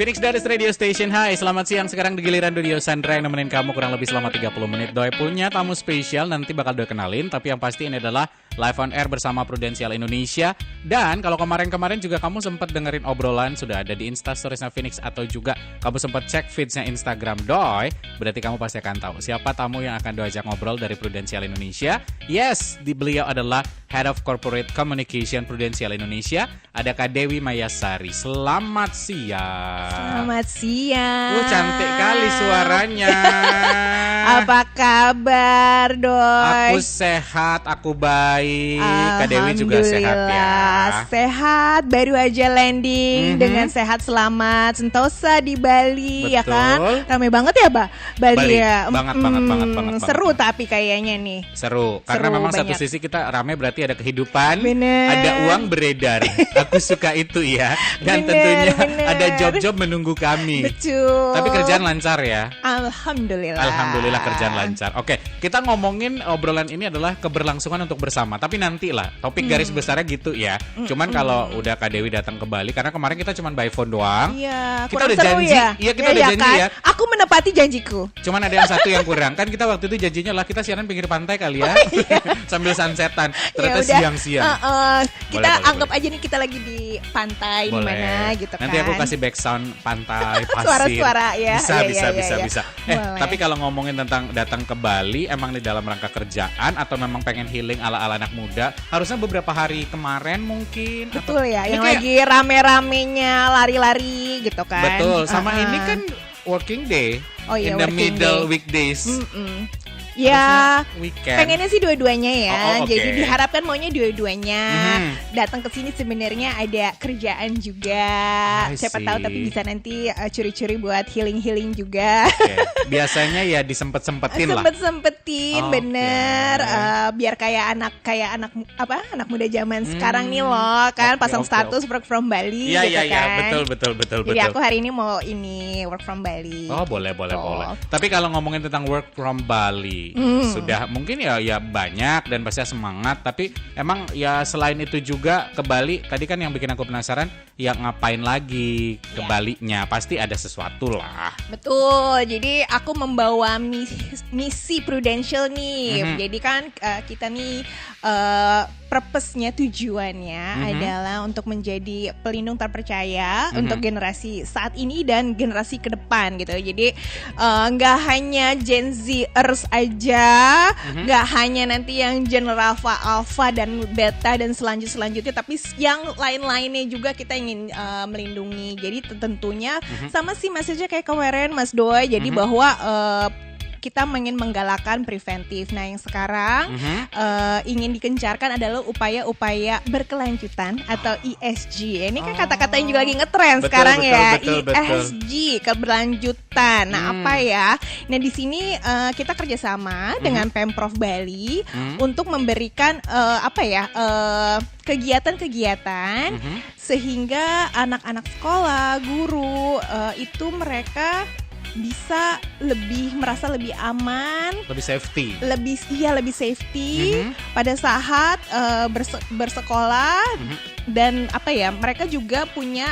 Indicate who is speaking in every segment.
Speaker 1: Phoenix Dance Radio Station. Hai, selamat siang. Sekarang di giliran Dudio Sandra yang nemenin kamu kurang lebih selama 30 menit. Doi punya tamu spesial, nanti bakal Doi kenalin. Tapi yang pasti ini adalah live on air bersama Prudential Indonesia. Dan kalau kemarin-kemarin juga kamu sempat dengerin obrolan, sudah ada di Instastoriesnya Phoenix, atau juga kamu sempat cek feedsnya Instagram Doi, berarti kamu pasti akan tahu siapa tamu yang akan Doi ajak ngobrol dari Prudential Indonesia. Yes, beliau adalah Head of Corporate Communication Prudential Indonesia. Ada Kak Dewi Mayasari. Selamat siang.
Speaker 2: Selamat siang.
Speaker 1: Cantik kali suaranya.
Speaker 2: Apa kabar, Doi?
Speaker 1: Aku sehat, aku baik. Kak Dewi juga sehat ya.
Speaker 2: Sehat, baru aja landing dengan sehat selamat Sentosa di Bali.
Speaker 1: Betul.
Speaker 2: Ya kan? Ramai banget ya, Bali ya.
Speaker 1: Banget.
Speaker 2: Seru tapi kayaknya nih.
Speaker 1: Seru, karena memang
Speaker 2: banyak.
Speaker 1: satu sisi kita rame berarti ada kehidupan,
Speaker 2: Bener.
Speaker 1: ada uang beredar. Aku suka itu ya. Dan tentunya ada job-job menunggu kami.
Speaker 2: Betul.
Speaker 1: Tapi kerjaan lancar ya.
Speaker 2: Alhamdulillah
Speaker 1: Kerjaan lancar. Oke, kita ngomongin obrolan ini adalah keberlangsungan untuk bersama. Tapi nantilah, topik garis besarnya gitu ya. Cuman kalau udah Kak Dewi datang ke Bali, karena kemarin kita cuman by phone doang.
Speaker 2: Iya,
Speaker 1: Kita udah
Speaker 2: seru
Speaker 1: janji.
Speaker 2: ya.
Speaker 1: Iya, kita udah janji
Speaker 2: kan?
Speaker 1: ya.
Speaker 2: Aku menepati janjiku.
Speaker 1: Cuman ada yang satu yang kurang. Kan kita waktu itu janjinya lah kita siaran pinggir pantai kali ya. Sambil sunsetan. Ternyata siang-siang.
Speaker 2: Kita
Speaker 1: Boleh,
Speaker 2: anggap aja nih kita lagi di pantai di mana gitu kan.
Speaker 1: Nanti aku kasih back sound pantai, pasir.
Speaker 2: Suara-suara ya.
Speaker 1: Bisa. Tapi kalau ngomongin tentang datang ke Bali, emang di dalam rangka kerjaan atau memang pengen healing ala-ala anak muda? Harusnya beberapa hari kemarin mungkin.
Speaker 2: Betul ya, yang lagi rame-ramenya lari-lari gitu kan.
Speaker 1: Betul, sama ini kan working day.
Speaker 2: Oh iya,
Speaker 1: in the
Speaker 2: working
Speaker 1: middle
Speaker 2: day.
Speaker 1: weekdays.
Speaker 2: Ya,
Speaker 1: weekend.
Speaker 2: pengennya sih dua-duanya ya.
Speaker 1: Okay.
Speaker 2: Jadi diharapkan maunya dua-duanya. Datang ke sini sebenarnya ada kerjaan juga. Siapa tahu tapi bisa nanti curi-curi buat healing juga.
Speaker 1: Biasanya ya disempet-sempetin lah.
Speaker 2: Sempet-sempetin, bener. Biar kayak anak muda zaman sekarang nih loh kan, pasang status work from Bali gitu kan.
Speaker 1: Iya, betul.
Speaker 2: Jadi aku hari ini mau work from Bali.
Speaker 1: Oh, boleh. Tapi kalau ngomongin tentang work from Bali, sudah mungkin ya banyak dan pasti semangat. Tapi emang ya selain itu juga ke Bali, tadi kan yang bikin aku penasaran, ya ngapain lagi ke Balinya? Pasti ada sesuatu lah.
Speaker 2: Betul, jadi aku membawa misi Prudential nih. Jadi kan kita nih purpose-nya, tujuannya adalah untuk menjadi pelindung terpercaya untuk generasi saat ini dan generasi ke depan gitu. Jadi nggak hanya Gen Z-ers aja, nggak hanya nanti yang general alpha dan beta dan selanjutnya, tapi yang lain-lainnya juga kita ingin melindungi. Jadi tentunya sama sih message-nya kayak kemarin Mas Doi. Jadi bahwa kita ingin menggalakkan preventif. Nah, yang sekarang ingin dikencarkan adalah upaya-upaya berkelanjutan atau ESG. Ini kan kata-kata yang juga lagi ngetren sekarang ya. ESG, keberlanjutan. Nah, apa ya? Nah, di sini kita kerjasama dengan Pemprov Bali untuk memberikan kegiatan-kegiatan sehingga anak-anak sekolah, guru itu mereka bisa merasa lebih aman,
Speaker 1: lebih safety,
Speaker 2: pada saat bersekolah dan mereka juga punya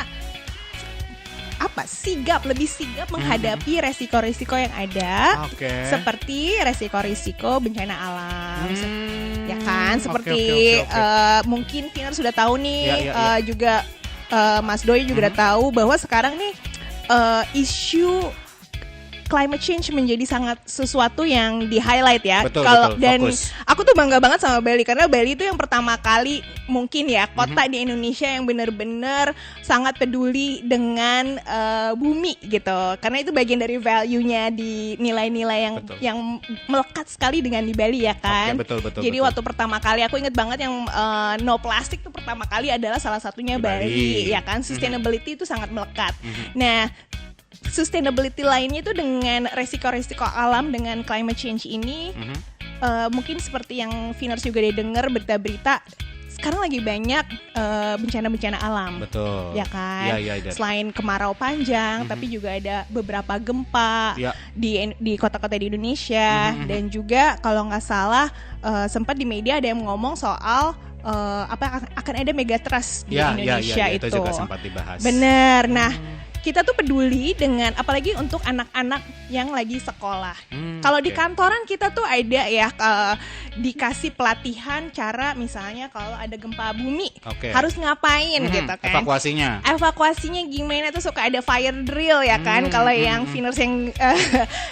Speaker 2: lebih sigap menghadapi resiko-resiko yang ada, seperti resiko-resiko bencana alam, ya kan? Seperti mungkin Viner sudah tahu nih, juga Mas Doi juga udah tahu bahwa sekarang nih isu climate change menjadi sangat sesuatu yang di-highlight ya.
Speaker 1: Betul,
Speaker 2: dan
Speaker 1: fokus.
Speaker 2: Aku tuh bangga banget sama Bali karena Bali itu yang pertama kali mungkin ya kota di Indonesia yang benar-benar sangat peduli dengan bumi gitu. Karena itu bagian dari value-nya di nilai-nilai yang melekat sekali dengan di Bali ya kan.
Speaker 1: Betul.
Speaker 2: Jadi waktu pertama kali aku ingat banget yang no plastik tuh pertama kali adalah salah satunya Bali ya kan. Sustainability itu sangat melekat. Nah, sustainability lainnya itu dengan resiko-resiko alam dengan climate change ini mungkin seperti yang Viners juga udah dengar berita-berita sekarang lagi banyak bencana-bencana alam.
Speaker 1: Betul.
Speaker 2: Ya kan? Selain kemarau panjang, tapi juga ada beberapa gempa di kota-kota di Indonesia. Dan juga kalau nggak salah sempat di media ada yang ngomong soal akan ada megatrust di Indonesia itu.
Speaker 1: Itu juga sempat dibahas.
Speaker 2: Bener. Nah, kita tuh peduli dengan apalagi untuk anak-anak yang lagi sekolah. Kalau di kantoran kita tuh ada ya dikasih pelatihan cara misalnya kalau ada gempa bumi harus ngapain gitu kan. Evakuasinya gimana tuh suka ada fire drill ya kan kalau yang finers yang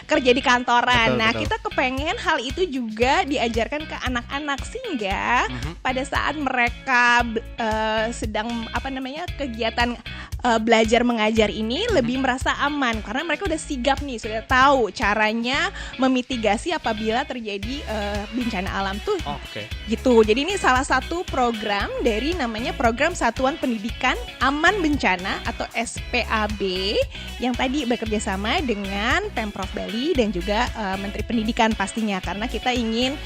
Speaker 2: kerja di kantoran. Betul. Kita kepengen hal itu juga diajarkan ke anak-anak sehingga pada saat mereka sedang kegiatan belajar mengajar ini lebih merasa aman karena mereka udah sigap nih, sudah tahu caranya memitigasi apabila terjadi bencana alam tuh. Gitu. Jadi ini salah satu program dari namanya Program Satuan Pendidikan Aman Bencana atau SPAB yang tadi bekerja sama dengan Pemprov Bali dan juga Menteri Pendidikan pastinya karena kita ingin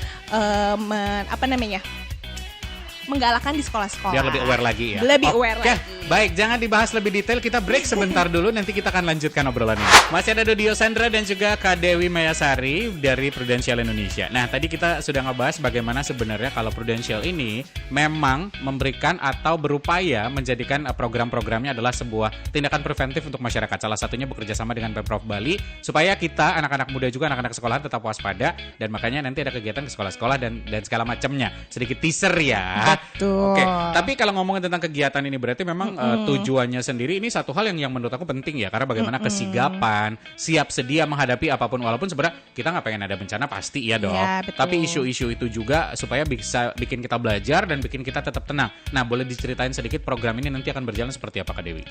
Speaker 2: menggalakkan di sekolah-sekolah.
Speaker 1: Biar lebih aware lagi ya.
Speaker 2: Lebih aware lagi.
Speaker 1: Baik, jangan dibahas lebih detail. Kita break sebentar dulu. Nanti kita akan lanjutkan obrolan ini. Masih ada Dodio Sandra dan juga Kak Dewi Mayasari dari Prudential Indonesia. Nah, tadi kita sudah ngebahas bagaimana sebenarnya kalau Prudential ini memang memberikan atau berupaya menjadikan program-programnya adalah sebuah tindakan preventif untuk masyarakat. Salah satunya bekerja sama dengan Pemprov Bali supaya kita anak-anak muda juga anak-anak sekolahan tetap waspada dan makanya nanti ada kegiatan ke sekolah-sekolah dan segala macamnya. Sedikit teaser ya.
Speaker 2: Betul.
Speaker 1: Tapi kalau ngomongin tentang kegiatan ini berarti memang tujuannya sendiri ini satu hal yang menurut aku penting ya karena bagaimana kesigapan, siap sedia menghadapi apapun walaupun sebenarnya kita nggak pengen ada bencana pasti ya dong. Ya, tapi isu-isu itu juga supaya bisa bikin kita belajar dan bikin kita tetap tenang. Nah, boleh diceritain sedikit program ini nanti akan berjalan seperti apa Kak Dewi?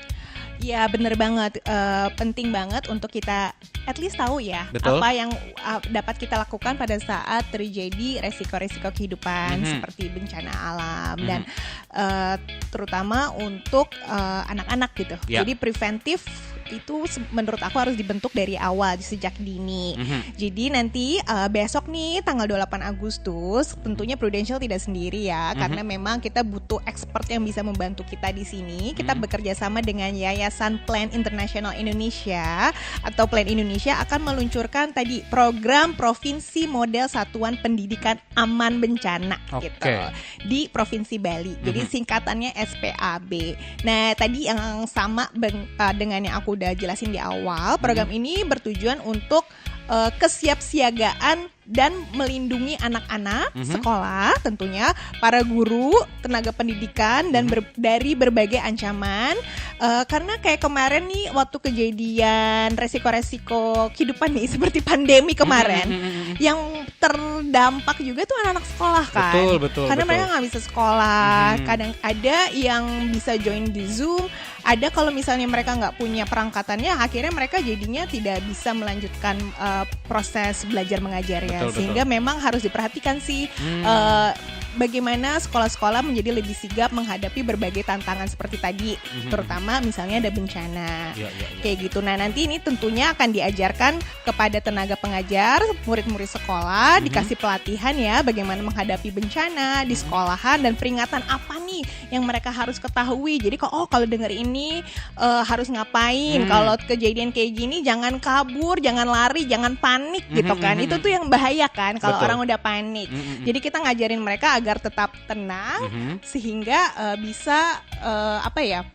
Speaker 2: Ya bener banget, penting banget untuk kita at least tahu ya.
Speaker 1: Betul.
Speaker 2: Apa yang dapat kita lakukan pada saat terjadi resiko-resiko kehidupan seperti bencana alam dan terutama untuk anak-anak gitu. Jadi preventif itu menurut aku harus dibentuk dari awal sejak dini. Jadi nanti besok nih tanggal 28 Agustus tentunya Prudential tidak sendiri ya karena memang kita butuh expert yang bisa membantu kita di sini. Kita bekerja sama dengan Yayasan Plan International Indonesia atau Plan Indonesia akan meluncurkan tadi program Provinsi Model Satuan Pendidikan Aman Bencana gitu di Provinsi Bali. Jadi singkatannya SPAB. Nah, tadi yang sama dengan yang aku udah jelasin di awal, program ini bertujuan untuk kesiapsiagaan dan melindungi anak-anak sekolah, tentunya para guru, tenaga pendidikan dan dari berbagai ancaman. Karena kayak kemarin nih waktu kejadian resiko-resiko kehidupan nih seperti pandemi kemarin, yang terdampak juga tuh anak-anak sekolah kan.
Speaker 1: Betul.
Speaker 2: Karena mereka nggak bisa sekolah. Kadang ada yang bisa join di Zoom. Ada kalau misalnya mereka nggak punya perangkatannya, akhirnya mereka jadinya tidak bisa melanjutkan proses belajar mengajar ya. Sehingga memang harus diperhatikan sih bagaimana sekolah-sekolah menjadi lebih sigap menghadapi berbagai tantangan seperti tadi, terutama misalnya ada bencana kayak gitu. Nah, nanti ini tentunya akan diajarkan kepada tenaga pengajar, murid-murid sekolah, dikasih pelatihan ya bagaimana menghadapi bencana di sekolahan dan peringatan apa nih yang mereka harus ketahui. Jadi kalau dengar ini harus ngapain, kalau kejadian kayak gini jangan kabur, jangan lari, jangan panik gitu kan. Itu tuh yang bahaya kan kalau orang udah panik. Jadi kita ngajarin mereka agar tetap tenang sehingga bisa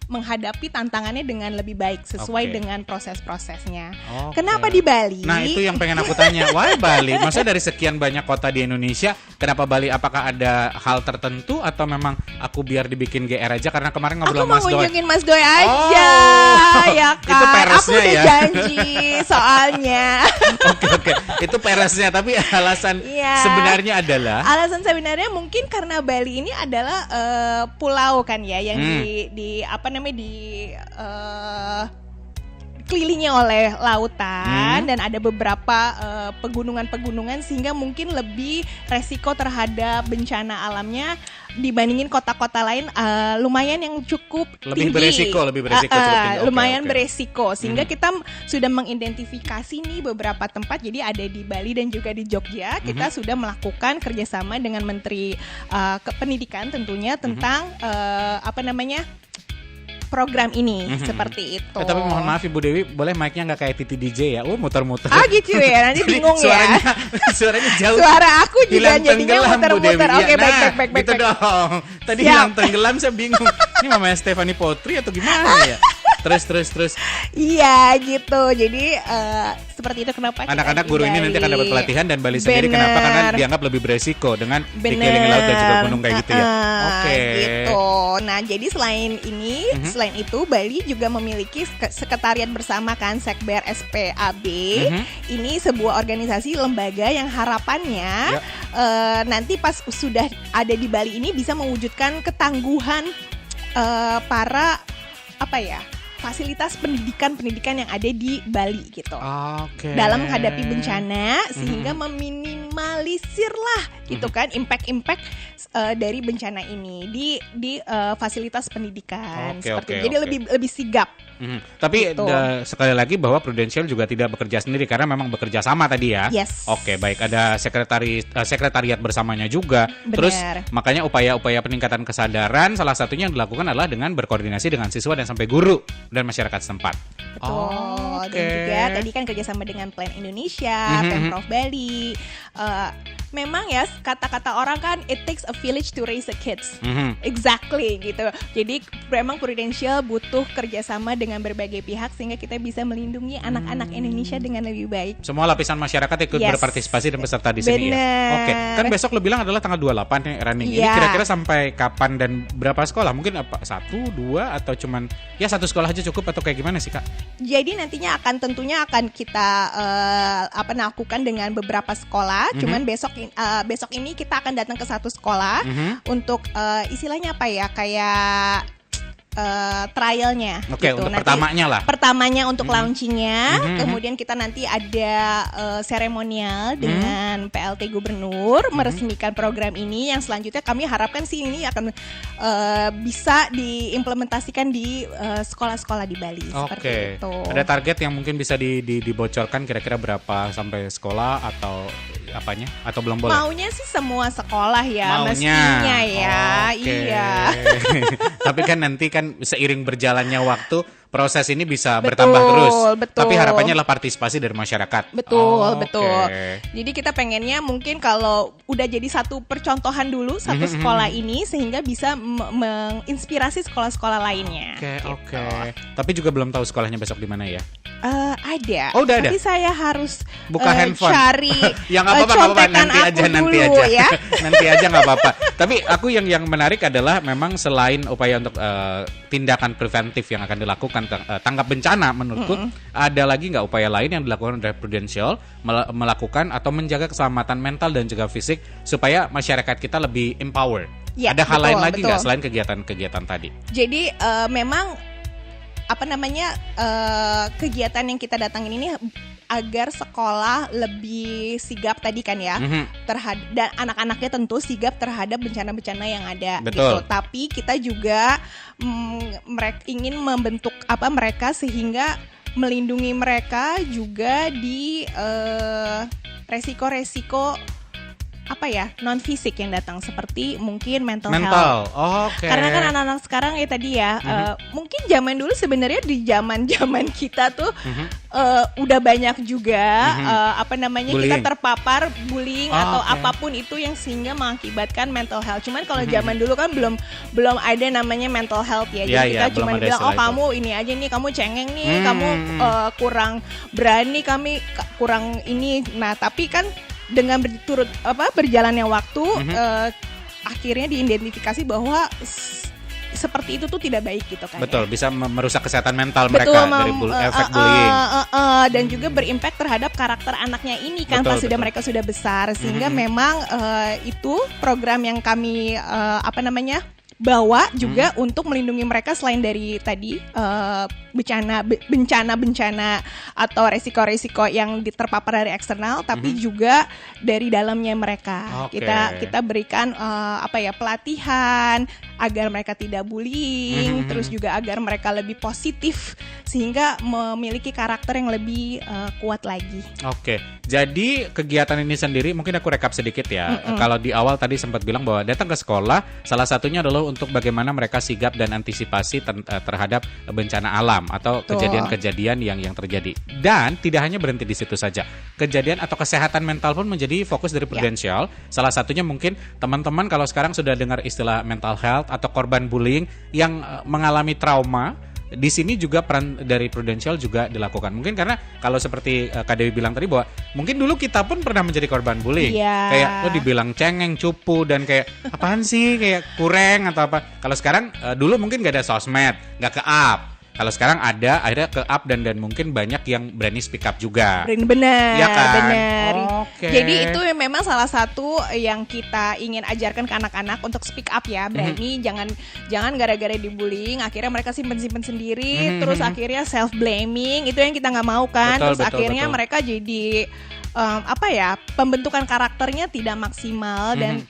Speaker 2: menghadapi tantangannya dengan lebih baik sesuai dengan proses-prosesnya. Kenapa di Bali?
Speaker 1: Nah, itu yang pengen aku tanya. Why Bali? Maksudnya dari sekian banyak kota di Indonesia, kenapa Bali? Apakah ada hal tertentu atau memang aku biar dibikin GR aja karena kemarin ngobrol Mas Doi?
Speaker 2: Aku mau ngunjungin Mas Doi aja, ya kan?
Speaker 1: Itu peresnya
Speaker 2: aku udah janji soalnya.
Speaker 1: Oke. Itu peresnya, tapi alasan sebenarnya adalah? Alasan
Speaker 2: sebenarnya mungkin karena Bali ini adalah pulau kan ya yang dikelilingi oleh lautan dan ada beberapa pegunungan-pegunungan sehingga mungkin lebih resiko terhadap bencana alamnya dibandingin kota-kota lain lumayan yang cukup
Speaker 1: lebih
Speaker 2: tinggi.
Speaker 1: Lebih beresiko cukup tinggi.
Speaker 2: Lumayan beresiko sehingga kita sudah mengidentifikasi nih beberapa tempat. Jadi ada di Bali dan juga di Jogja. Kita sudah melakukan kerjasama dengan Menteri Pendidikan tentunya tentang program ini seperti itu.
Speaker 1: Tapi mohon maaf Ibu Dewi, boleh mic-nya nggak kayak Titi DJ ya? Muter-muter.
Speaker 2: Gitu ya, nanti bingung ya.
Speaker 1: Suaranya jauh.
Speaker 2: Suara aku juga jadinya muter-muter. Oke, baik.
Speaker 1: Gitu dong. Tadi hilang tenggelam, saya bingung. Ini mamanya Stephanie Potri atau gimana ya? Terus.
Speaker 2: Iya gitu. Jadi seperti itu kenapa
Speaker 1: Anak-anak
Speaker 2: kita
Speaker 1: guru
Speaker 2: di
Speaker 1: ini nanti akan
Speaker 2: Bali.
Speaker 1: dapat pelatihan dan Bali sendiri
Speaker 2: Bener.
Speaker 1: kenapa? Karena dianggap lebih beresiko dengan dikelilingi laut dan juga gunung kayak gitu ya. Oke.
Speaker 2: Gitu. Nah, jadi selain ini, selain itu Bali juga memiliki sekretariat bersama kan Sekber SPAB. Ini sebuah organisasi lembaga yang harapannya nanti pas sudah ada di Bali ini bisa mewujudkan ketangguhan para fasilitas pendidikan yang ada di Bali gitu.
Speaker 1: Oke.
Speaker 2: Dalam menghadapi bencana sehingga meminimalisir lah gitu kan impact dari bencana ini di fasilitas pendidikan
Speaker 1: Oke,
Speaker 2: seperti
Speaker 1: oke,
Speaker 2: itu. Jadi
Speaker 1: oke.
Speaker 2: lebih sigap.
Speaker 1: Tapi
Speaker 2: Gitu.
Speaker 1: sekali lagi bahwa Prudential juga tidak bekerja sendiri karena memang bekerja sama tadi ya.
Speaker 2: Yes.
Speaker 1: Oke, baik, ada sekretariat bersamanya juga.
Speaker 2: Benar.
Speaker 1: Terus makanya upaya-upaya peningkatan kesadaran salah satunya yang dilakukan adalah dengan berkoordinasi dengan siswa dan sampai guru dan masyarakat setempat.
Speaker 2: Betul.
Speaker 1: Oke.
Speaker 2: Dan juga tadi kan kerjasama dengan Plan Indonesia, Pemprov Bali. Memang ya kata-kata orang kan it takes a village to raise a kids. Exactly gitu. Jadi memang Prudential butuh kerjasama dengan berbagai pihak sehingga kita bisa melindungi anak-anak Indonesia dengan lebih baik.
Speaker 1: Semua lapisan masyarakat ikut
Speaker 2: Yes.
Speaker 1: berpartisipasi dan peserta di sini ya.
Speaker 2: Bener.
Speaker 1: Oke, kan besok lo bilang adalah tanggal 28 nih running. Ini
Speaker 2: Iya.
Speaker 1: kira-kira sampai kapan dan berapa sekolah? Mungkin apa 1, 2 atau cuman ya 1 sekolah aja cukup atau kayak gimana sih, Kak?
Speaker 2: Jadi nantinya tentunya akan kita lakukan dengan beberapa sekolah. Cuman besok ini kita akan datang ke satu sekolah untuk istilahnya apa ya kayak trialnya.
Speaker 1: Oke,
Speaker 2: gitu.
Speaker 1: untuk
Speaker 2: Nanti
Speaker 1: pertamanya lah.
Speaker 2: Pertamanya untuk launchingnya, kemudian kita nanti ada seremonial dengan PLT Gubernur meresmikan program ini. Yang selanjutnya kami harapkan sih ini akan bisa diimplementasikan di sekolah-sekolah di Bali. Seperti itu.
Speaker 1: Ada target yang mungkin bisa dibocorkan kira-kira berapa sampai sekolah atau apanya? Atau belum boleh?
Speaker 2: Maunya sih semua sekolah ya,
Speaker 1: Maunya.
Speaker 2: mestinya ya.
Speaker 1: Oke.
Speaker 2: Iya.
Speaker 1: Tapi kan nanti kan seiring berjalannya waktu proses ini bisa
Speaker 2: Betul,
Speaker 1: bertambah terus.
Speaker 2: betul.
Speaker 1: Tapi harapannya adalah partisipasi dari masyarakat.
Speaker 2: Betul,
Speaker 1: Oke.
Speaker 2: betul. Jadi kita pengennya mungkin kalau udah jadi satu percontohan dulu satu sekolah ini sehingga bisa menginspirasi sekolah-sekolah lainnya.
Speaker 1: Oke. Tapi juga belum tahu sekolahnya besok di mana ya?
Speaker 2: Ada.
Speaker 1: Oh, udah ada?
Speaker 2: Tapi saya harus
Speaker 1: Buka handphone.
Speaker 2: cari
Speaker 1: Ya nggak apa-apa, nggak apa-apa.
Speaker 2: contekan
Speaker 1: Nanti aja,
Speaker 2: aku
Speaker 1: nanti
Speaker 2: dulu,
Speaker 1: aja.
Speaker 2: ya.
Speaker 1: Nanti aja nggak apa-apa. Tapi aku yang menarik adalah memang selain upaya untuk tindakan preventif yang akan dilakukan tanggap bencana, menurutku ada lagi nggak upaya lain yang dilakukan oleh Prudential melakukan atau menjaga keselamatan mental dan juga fisik supaya masyarakat kita lebih empower.
Speaker 2: Ya,
Speaker 1: Ada hal lain
Speaker 2: betul,
Speaker 1: lagi nggak selain kegiatan-kegiatan tadi?
Speaker 2: Jadi memang kegiatan yang kita datangin ini agar sekolah lebih sigap tadi kan ya terhadap dan anak-anaknya tentu sigap terhadap bencana-bencana yang ada.
Speaker 1: Betul.
Speaker 2: Gitu. Tapi kita juga ingin membentuk mereka sehingga melindungi mereka juga di resiko-resiko non fisik yang datang seperti mungkin mental health.
Speaker 1: Oke.
Speaker 2: Karena kan anak-anak sekarang ya tadi ya mungkin zaman dulu sebenarnya di zaman kita tuh udah banyak juga kita terpapar bullying atau apapun itu yang sehingga mengakibatkan mental health. Cuman kalau zaman dulu kan belum ada namanya mental health ya. Jadi kita cuma bilang kamu ini aja nih, kamu cengeng nih, kamu kurang berani, kami kurang ini. Nah, tapi kan dengan berjalannya waktu akhirnya diidentifikasi bahwa seperti itu tuh tidak baik gitu kan.
Speaker 1: Betul,
Speaker 2: ya.
Speaker 1: bisa merusak kesehatan mental mereka dari efek bullying.
Speaker 2: Dan juga berimpact terhadap karakter anaknya ini kan
Speaker 1: Betul, betul.
Speaker 2: mereka sudah besar sehingga memang itu program yang kami bawa juga untuk melindungi mereka selain dari tadi bencana atau resiko-resiko yang terpapar dari eksternal, tapi juga dari dalamnya mereka.
Speaker 1: Oke.
Speaker 2: Kita berikan pelatihan agar mereka tidak bullying, terus juga agar mereka lebih positif sehingga memiliki karakter yang lebih kuat lagi.
Speaker 1: Oke, jadi kegiatan ini sendiri mungkin aku rekap sedikit ya. Kalau di awal tadi sempat bilang bahwa datang ke sekolah, salah satunya adalah untuk bagaimana mereka sigap dan antisipasi terhadap bencana alam atau kejadian-kejadian yang terjadi. Dan tidak hanya berhenti di situ saja. Kejadian atau kesehatan mental pun menjadi fokus dari Prudential. Salah satunya mungkin teman-teman kalau sekarang sudah dengar istilah mental health atau korban bullying yang mengalami trauma di sini juga peran dari Prudential juga dilakukan. Mungkin karena kalau seperti Kak Dewi bilang tadi bahwa mungkin dulu kita pun pernah menjadi korban bullying. Kayak dibilang cengeng, cupu dan kayak apaan sih, kayak kurang atau apa. Kalau sekarang dulu mungkin gak ada sosmed, gak ke up. Kalau sekarang ada akhirnya ke up dan mungkin banyak yang berani speak up juga.
Speaker 2: Benar,
Speaker 1: ya kan?
Speaker 2: benar.
Speaker 1: Okay.
Speaker 2: Jadi itu memang salah satu yang kita ingin ajarkan ke anak-anak untuk speak up ya, berani, jangan gara-gara dibullying akhirnya mereka simpen-simpen sendiri, terus akhirnya self blaming, itu yang kita nggak mau kan. Terus akhirnya mereka jadi pembentukan karakternya tidak maksimal dan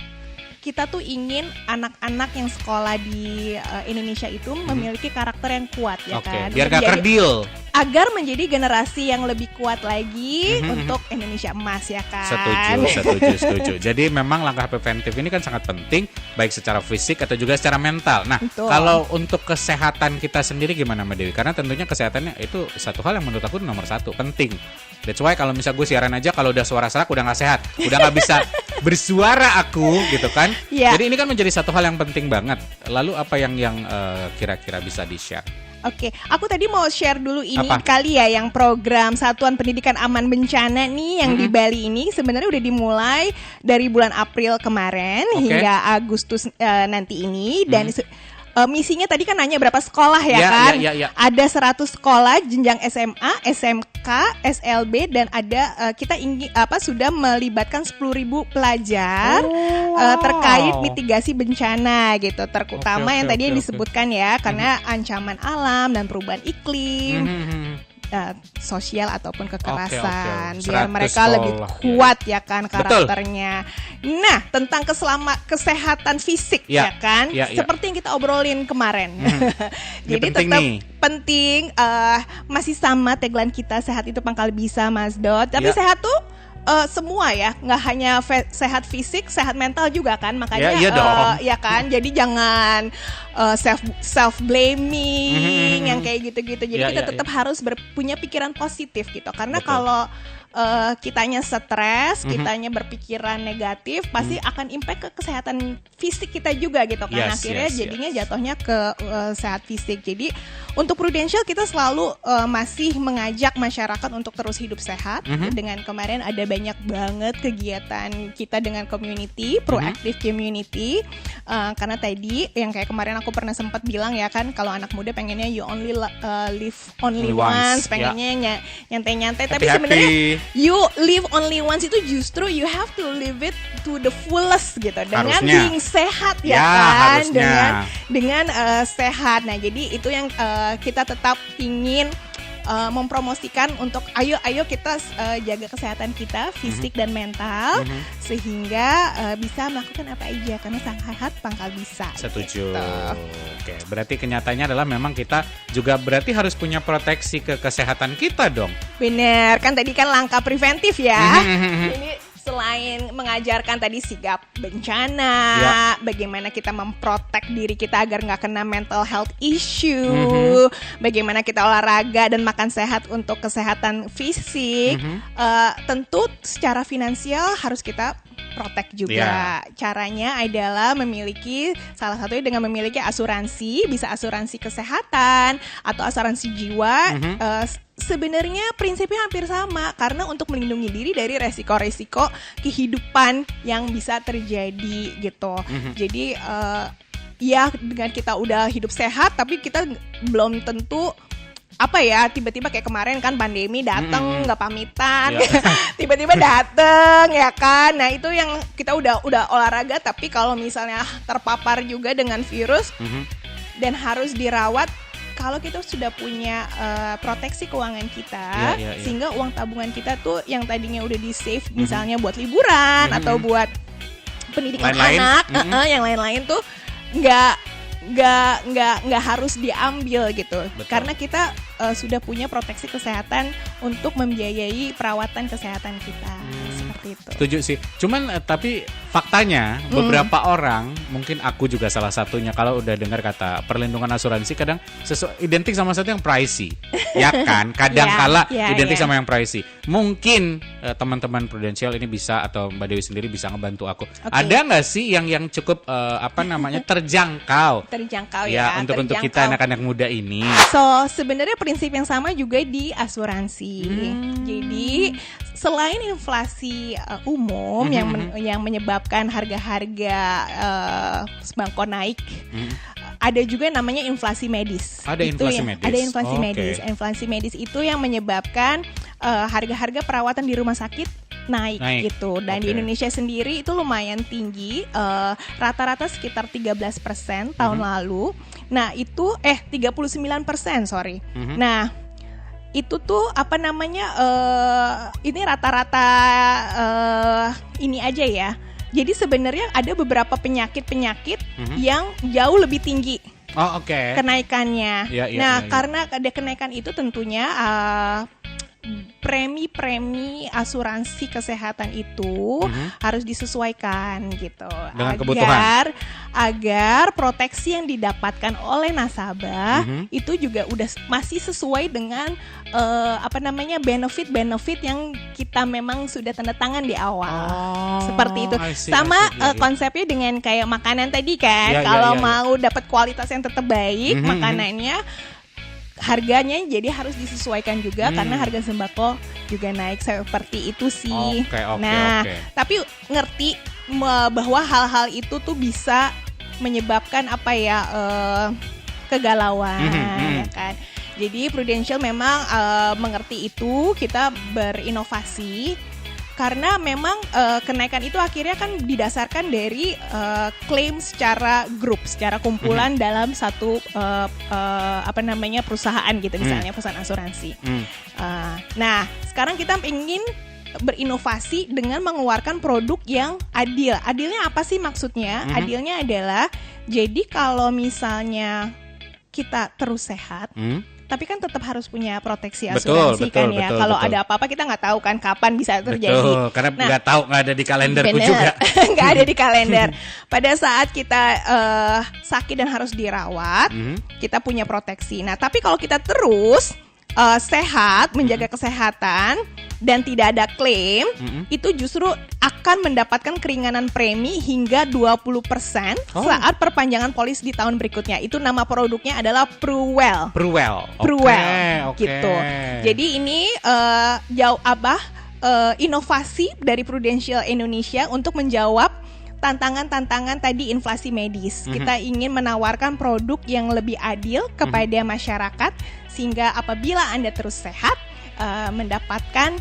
Speaker 2: kita tuh ingin anak-anak yang sekolah di Indonesia itu memiliki karakter yang kuat ya kan.
Speaker 1: Biar gak kerdil.
Speaker 2: Agar menjadi generasi yang lebih kuat lagi untuk Indonesia emas ya kan.
Speaker 1: Setuju. Jadi memang langkah preventif ini kan sangat penting baik secara fisik atau juga secara mental. Nah, kalau untuk kesehatan kita sendiri gimana Mbak Dewi? Karena tentunya kesehatannya itu satu hal yang menurut aku nomor satu, penting. That's why kalau misalnya gue siaran aja kalau udah suara serak udah gak sehat, udah gak bisa bersuara aku gitu kan. Jadi ini kan menjadi satu hal yang penting banget. Lalu apa yang kira-kira bisa di-share?
Speaker 2: Oke, aku tadi mau share dulu ini kali ya, yang program Satuan Pendidikan Aman Bencana nih yang di Bali ini sebenarnya udah dimulai dari bulan April kemarin hingga Agustus nanti ini dan misinya tadi kan nanya berapa sekolah ya kan? Ada 100 sekolah jenjang SMA, SMK, SLB dan ada kita sudah melibatkan 10.000 pelajar terkait mitigasi bencana gitu. Terutama yang tadi yang disebutkan ya, karena ancaman alam dan perubahan iklim. Sosial ataupun kekerasan biar mereka lebih kuat ya kan karakternya. Nah, tentang kesehatan fisik ya kan, seperti yang kita obrolin kemarin. Jadi tetap penting, masih sama tagline kita, sehat itu pangkal bisa Mas Dot. Tapi sehat tuh semua ya, nggak hanya sehat fisik, sehat mental juga kan, makanya ya kan, jadi jangan self blaming yang kayak gitu-gitu. Jadi kita tetap harus punya pikiran positif gitu, karena kalau kitanya stres, kitanya berpikiran negatif, pasti akan impact ke kesehatan fisik kita juga gitu kan. Akhirnya jadinya jatuhnya ke sehat fisik. Jadi untuk Prudential kita selalu masih mengajak masyarakat untuk terus hidup sehat. Dengan kemarin ada banyak banget kegiatan kita dengan community, proactive community. Karena tadi yang kayak kemarin aku pernah sempat bilang ya kan, kalau anak muda pengennya you only live only once, pengennya nyantai-nyantai, tapi sebenarnya you live only once itu justru you have to live it to the fullest gitu, dengan being sehat ya kan, dengan sehat. Nah jadi itu yang kita tetap ingin mempromosikan untuk ayo kita jaga kesehatan kita fisik dan mental sehingga bisa melakukan apa aja, karena sehat pangkal bisa.
Speaker 1: Setuju. Gitu. Oke, berarti kenyataannya adalah memang kita juga berarti harus punya proteksi ke kesehatan kita dong.
Speaker 2: Bener, kan tadi kan langkah preventif ya. Ini selain mengajarkan tadi sigap bencana, bagaimana kita memprotek diri kita agar nggak kena mental health issue, bagaimana kita olahraga dan makan sehat untuk kesehatan fisik, tentu secara finansial harus kita protek juga. Caranya adalah salah satunya dengan memiliki asuransi, bisa asuransi kesehatan atau asuransi jiwa. Sebenarnya prinsipnya hampir sama, karena untuk melindungi diri dari resiko-resiko kehidupan yang bisa terjadi gitu. Jadi ya dengan kita udah hidup sehat, tapi kita belum tentu tiba-tiba kayak kemarin kan pandemi datang nggak pamitan, tiba-tiba datang ya kan. Nah itu yang kita udah olahraga, tapi kalau misalnya terpapar juga dengan virus dan harus dirawat, kalau kita sudah punya proteksi keuangan kita, sehingga uang tabungan kita tuh yang tadinya udah di save misalnya buat liburan atau buat pendidikan anak, yang lain-lain tuh nggak harus diambil gitu. Betul. Karena kita sudah punya proteksi kesehatan untuk membiayai perawatan kesehatan kita. Seperti itu.
Speaker 1: Setuju sih. Cuman tapi faktanya beberapa orang, mungkin aku juga salah satunya, kalau udah dengar kata perlindungan asuransi kadang identik sama satu yang pricey, ya kan? Kadang kala identik sama yang pricey. Mungkin teman-teman Prudential ini bisa, atau Mbak Dewi sendiri bisa ngebantu aku. Ada nggak sih yang cukup terjangkau?
Speaker 2: Terjangkau
Speaker 1: ya untuk kita anak-anak muda ini.
Speaker 2: So sebenarnya prinsip yang sama juga di asuransi. Jadi selain inflasi umum yang menyebabkan harga-harga sembako naik, ada juga yang namanya inflasi medis.
Speaker 1: Ada inflasi medis.
Speaker 2: Ada inflasi medis. Inflasi medis itu yang menyebabkan harga-harga perawatan di rumah sakit naik gitu. Dan di Indonesia sendiri itu lumayan tinggi, rata-rata sekitar 13% tahun lalu. Nah itu 39%, sorry. Nah itu tuh ini rata-rata ini aja ya. Jadi sebenarnya ada beberapa penyakit yang jauh lebih tinggi kenaikannya. Karena ada kenaikan itu tentunya premi asuransi kesehatan itu harus disesuaikan gitu,
Speaker 1: dengan kebutuhan,
Speaker 2: agar proteksi yang didapatkan oleh nasabah itu juga udah masih sesuai dengan benefit yang kita memang sudah tanda tangan di awal. Seperti itu. Sama konsepnya dengan kayak makanan tadi kan, kalau mau dapat kualitas yang tetap baik makanannya, harganya jadi harus disesuaikan juga karena harga sembako juga naik, seperti itu sih. Tapi ngerti bahwa hal-hal itu tuh bisa menyebabkan kegalauan, ya kan. Jadi Prudential memang mengerti itu, kita berinovasi karena memang kenaikan itu akhirnya kan didasarkan dari klaim secara grup, secara kumpulan dalam satu perusahaan gitu, misalnya perusahaan asuransi. Nah sekarang kita ingin berinovasi dengan mengeluarkan produk yang adil. Adilnya apa sih maksudnya? Adilnya adalah jadi kalau misalnya kita terus sehat, tapi kan tetap harus punya proteksi asuransi Kalau ada apa-apa kita nggak tahu kan kapan bisa terjadi.
Speaker 1: Betul, karena nggak ada di kalenderku juga.
Speaker 2: Nggak ada di kalender. Pada saat kita sakit dan harus dirawat, kita punya proteksi. Nah, tapi kalau kita terus sehat, menjaga kesehatan dan tidak ada klaim, itu justru akan mendapatkan keringanan premi hingga 20% saat perpanjangan polis di tahun berikutnya. Itu nama produknya adalah Pruwell. Gitu. Jadi ini inovasi dari Prudential Indonesia untuk menjawab tantangan-tantangan tadi inflasi medis. Kita ingin menawarkan produk yang lebih adil kepada masyarakat, sehingga apabila Anda terus sehat, mendapatkan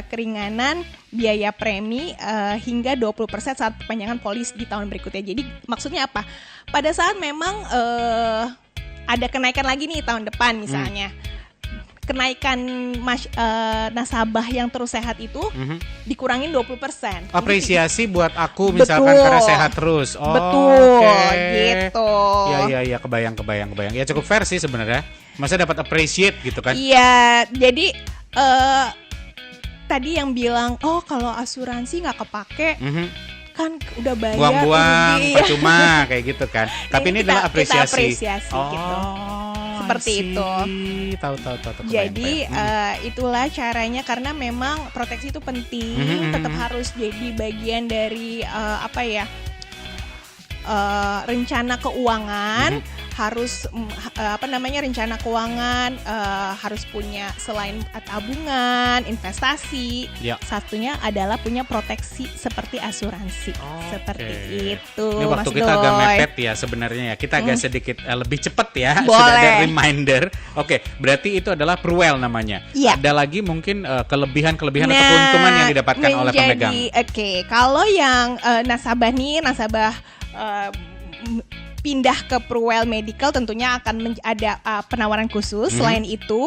Speaker 2: keringanan biaya premi hingga 20% saat perpanjangan polis di tahun berikutnya. Jadi maksudnya apa? Pada saat memang ada kenaikan lagi nih tahun depan misalnya, kenaikan nasabah yang terus sehat itu dikurangin 20%.
Speaker 1: Apresiasi buat aku misalkan karena sehat terus.
Speaker 2: Gitu.
Speaker 1: Ya, kebayang. Ya cukup fair sih sebenarnya. Masa dapat appreciate gitu kan?
Speaker 2: Iya, jadi tadi yang bilang, kalau asuransi nggak kepake, kan udah bayar,
Speaker 1: buang-buang, percuma kayak gitu kan. Tapi ini adalah apresiasi.
Speaker 2: Gitu. Seperti itu.
Speaker 1: Tahu.
Speaker 2: Jadi itulah caranya, karena memang proteksi itu penting, tetap harus jadi bagian dari rencana keuangan. Harus rencana keuangan, harus punya selain tabungan, investasi, satunya adalah punya proteksi seperti asuransi. Seperti itu.
Speaker 1: Ini waktu
Speaker 2: Mas
Speaker 1: kita agak
Speaker 2: Doy.
Speaker 1: mepet ya sebenarnya ya. Kita agak sedikit lebih cepat ya.
Speaker 2: Boleh.
Speaker 1: Sudah ada reminder. Oke, berarti itu adalah Pruwell namanya. Ada lagi mungkin kelebihan-kelebihan atau keuntungan yang didapatkan oleh pemegang.
Speaker 2: Kalau yang nasabah pindah ke Pruwell Medical, tentunya akan ada penawaran khusus. Selain itu,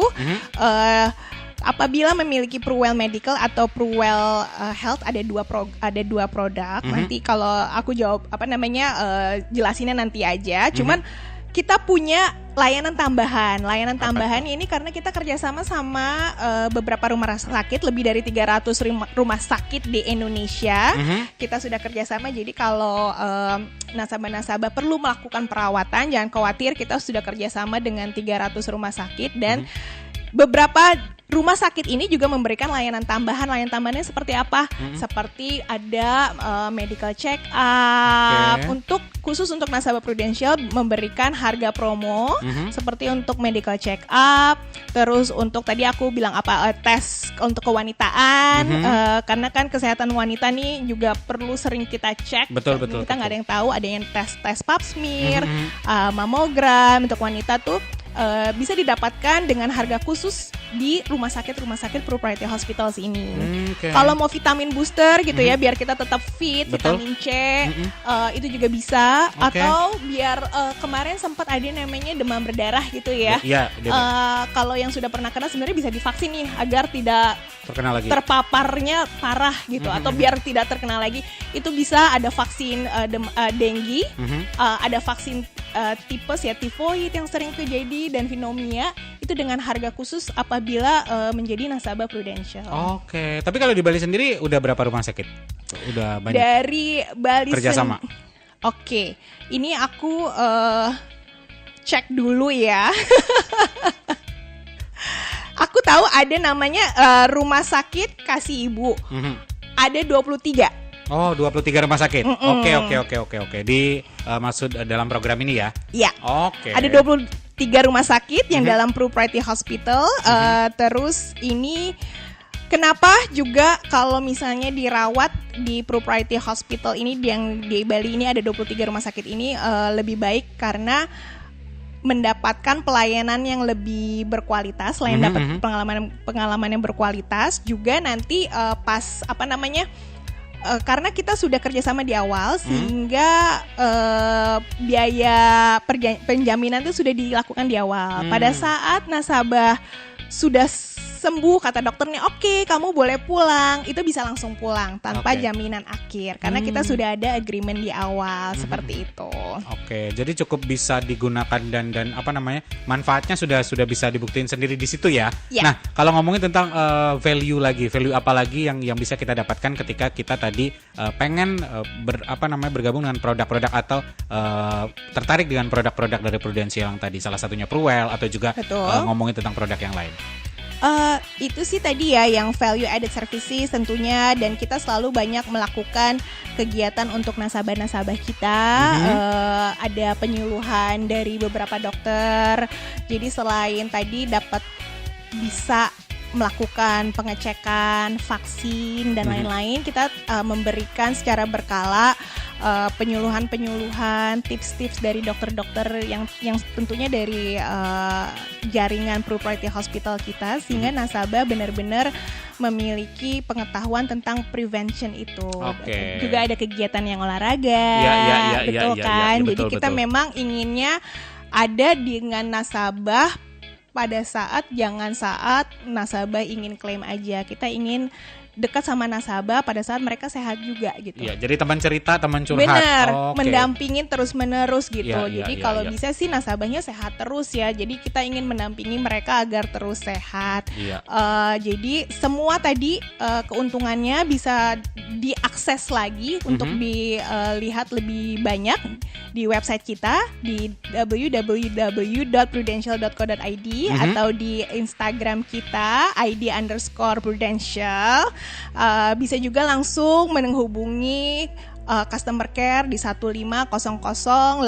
Speaker 2: apabila memiliki Pruwell Medical atau Pruwell Health, ada dua produk. Nanti kalau aku jawab jelasinnya nanti aja. Cuman kita punya layanan tambahan. Layanan tambahan ini karena kita kerjasama sama beberapa rumah sakit, lebih dari 300 rumah sakit di Indonesia. Kita sudah kerjasama, jadi kalau nasabah-nasabah perlu melakukan perawatan, jangan khawatir, kita sudah kerjasama dengan 300 rumah sakit dan beberapa rumah sakit ini juga memberikan layanan tambahan. Layanan tambahannya seperti apa? Seperti ada medical check up. Khusus untuk nasabah Prudential memberikan harga promo seperti untuk medical check up. Terus untuk tadi aku bilang tes untuk kewanitaan. Karena kan kesehatan wanita nih juga perlu sering kita cek.
Speaker 1: Betul.
Speaker 2: Kita nggak ada yang tahu, ada yang tes pap smear, mamogram untuk wanita tuh. Bisa didapatkan dengan harga khusus di rumah sakit proprietary hospitals ini. Kalau mau vitamin booster gitu ya, biar kita tetap fit, vitamin C, itu juga bisa. Atau biar kemarin sempat ada namanya demam berdarah gitu ya. Kalau yang sudah pernah kena sebenarnya bisa divaksin nih agar tidak
Speaker 1: terkena lagi,
Speaker 2: terpaparnya parah gitu, atau biar tidak terkena lagi. Itu bisa ada vaksin dengue, ada vaksin tipes ya, tifoid yang sering terjadi, dan pneumonia, itu dengan harga khusus apabila menjadi nasabah Prudential.
Speaker 1: Tapi kalau di Bali sendiri udah berapa rumah sakit? Udah banyak?
Speaker 2: Dari Bali
Speaker 1: kerjasama.
Speaker 2: Ini aku cek dulu ya. Aku tahu ada namanya Rumah Sakit Kasih Ibu. Ada 23.
Speaker 1: 23 rumah sakit. Oke. Maksud dalam program ini ya?
Speaker 2: Iya. Ada 23 rumah sakit yang dalam proprietary hospital. Terus ini kenapa juga kalau misalnya dirawat di proprietary hospital ini yang di Bali ini ada 23 rumah sakit ini lebih baik karena mendapatkan pelayanan yang lebih berkualitas. Selain dapat pengalaman yang berkualitas, juga nanti karena kita sudah kerjasama di awal, sehingga biaya penjaminan itu sudah dilakukan di awal. Pada saat nasabah sudah sembuh, kata dokternya oke, kamu boleh pulang, itu bisa langsung pulang tanpa jaminan akhir, karena kita sudah ada agreement di awal seperti itu.
Speaker 1: Jadi cukup bisa digunakan dan manfaatnya sudah bisa dibuktiin sendiri di situ ya. Nah, kalau ngomongin tentang value apa lagi yang bisa kita dapatkan ketika kita tadi pengen bergabung dengan produk-produk atau tertarik dengan produk-produk dari Prudential yang tadi, salah satunya Pruwell, atau juga ngomongin tentang produk yang lain.
Speaker 2: Itu sih tadi ya yang value added services tentunya, dan kita selalu banyak melakukan kegiatan untuk nasabah-nasabah kita. Ada penyuluhan dari beberapa dokter, jadi selain tadi dapat bisa melakukan pengecekan vaksin dan lain-lain, kita memberikan secara berkala penyuluhan, tips-tips dari dokter-dokter yang tentunya dari jaringan proprietary hospital kita, sehingga nasabah benar-benar memiliki pengetahuan tentang prevention itu. Juga ada kegiatan yang olahraga, Jadi kita memang inginnya ada dengan nasabah pada saat nasabah ingin klaim aja. Kita ingin dekat sama nasabah pada saat mereka sehat juga gitu.
Speaker 1: Iya, jadi teman cerita, teman curhat.
Speaker 2: Benar, mendampingin terus-menerus gitu. Jadi kalau bisa sih nasabahnya sehat terus ya. Jadi kita ingin mendampingi mereka agar terus sehat. Jadi semua tadi keuntungannya bisa diakses lagi untuk dilihat lebih banyak di website kita di www.prudential.co.id atau di Instagram kita id_prudential. Bisa juga langsung menghubungi customer care di 150085,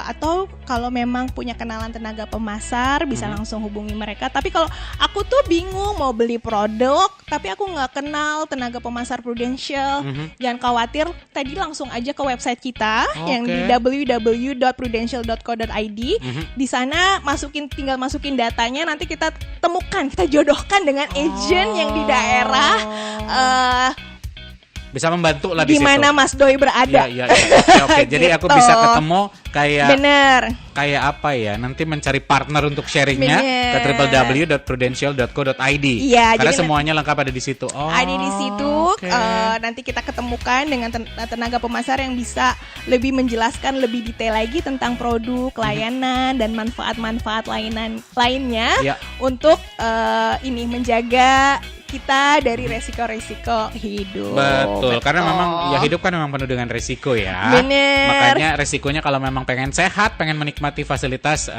Speaker 2: atau kalau memang punya kenalan tenaga pemasar bisa langsung hubungi mereka. Tapi kalau aku tuh bingung mau beli produk tapi aku nggak kenal tenaga pemasar Prudential, jangan khawatir, tadi langsung aja ke website kita yang di www.prudential.co.id. Di sana tinggal masukin datanya, nanti kita temukan, kita jodohkan dengan agent yang di daerah
Speaker 1: bisa membantu lah di situ.
Speaker 2: Di mana Mas Doi berada.
Speaker 1: Iya. Oke. Jadi aku
Speaker 2: Gitu.
Speaker 1: bisa ketemu kayak
Speaker 2: Bener.
Speaker 1: kayak apa ya? Nanti mencari partner untuk sharingnya
Speaker 2: Bener.
Speaker 1: ke www.prudential.co.id.
Speaker 2: Iya,
Speaker 1: Karena
Speaker 2: jadi
Speaker 1: semuanya lengkap ada di situ. Oh,
Speaker 2: ada di situ.
Speaker 1: oke.
Speaker 2: Nanti kita ketemukan dengan tenaga pemasar yang bisa lebih menjelaskan lebih detail lagi tentang produk, layanan, dan manfaat-manfaat lainnya
Speaker 1: Ya.
Speaker 2: untuk ini menjaga kita dari resiko-resiko hidup.
Speaker 1: Betul, karena memang ya hidup kan memang penuh dengan resiko ya.
Speaker 2: Bener.
Speaker 1: Makanya resikonya kalau memang pengen sehat, pengen menikmati fasilitas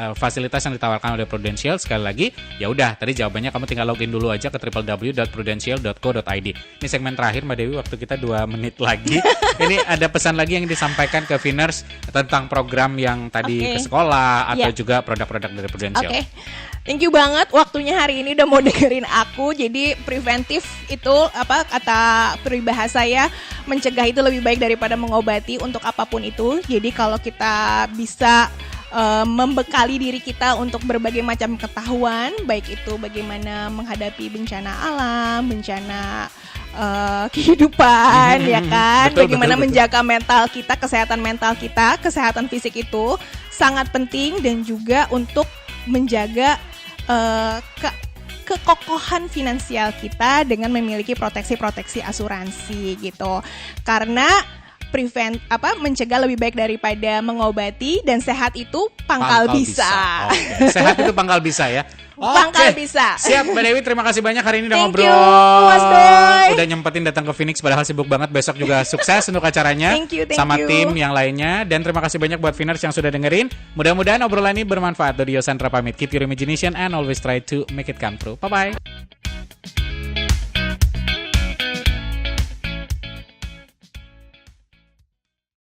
Speaker 1: yang ditawarkan oleh Prudential, sekali lagi ya udah, tadi jawabannya kamu tinggal login dulu aja ke www.prudential.co.id. Ini segmen terakhir Mbak Dewi, waktu kita 2 menit lagi. Ini ada pesan lagi yang disampaikan ke Viners tentang program yang tadi ke sekolah atau juga produk-produk dari Prudential.
Speaker 2: Oke. Thank you banget waktunya hari ini udah mau dengerin aku. Jadi preventif itu apa kata peribahasa ya, mencegah itu lebih baik daripada mengobati untuk apapun itu. Jadi kalau kita bisa membekali diri kita untuk berbagai macam ketahuan, baik itu bagaimana menghadapi bencana alam, bencana kehidupan, ya kan? Bagaimana menjaga mental kita, kesehatan mental kita, kesehatan fisik itu sangat penting, dan juga untuk menjaga kekokohan finansial kita dengan memiliki proteksi asuransi gitu. Karena mencegah lebih baik daripada mengobati, dan sehat itu pangkal bisa.
Speaker 1: Okay. Sehat itu pangkal bisa ya.
Speaker 2: Pangkal bisa.
Speaker 1: Siap Mbak Dewi, terima kasih banyak hari ini udah
Speaker 2: Thank
Speaker 1: ngobrol.
Speaker 2: you, Mas Doi.
Speaker 1: Udah nyempetin datang ke Phoenix padahal sibuk banget. Besok juga sukses untuk acaranya.
Speaker 2: Thank you.
Speaker 1: Sama tim yang lainnya. Dan terima kasih banyak buat Phoenix yang sudah dengerin. Mudah-mudahan obrolan ini bermanfaat. Dodio Sandra pamit. Keep your imagination and always try to make it come true. Bye-bye.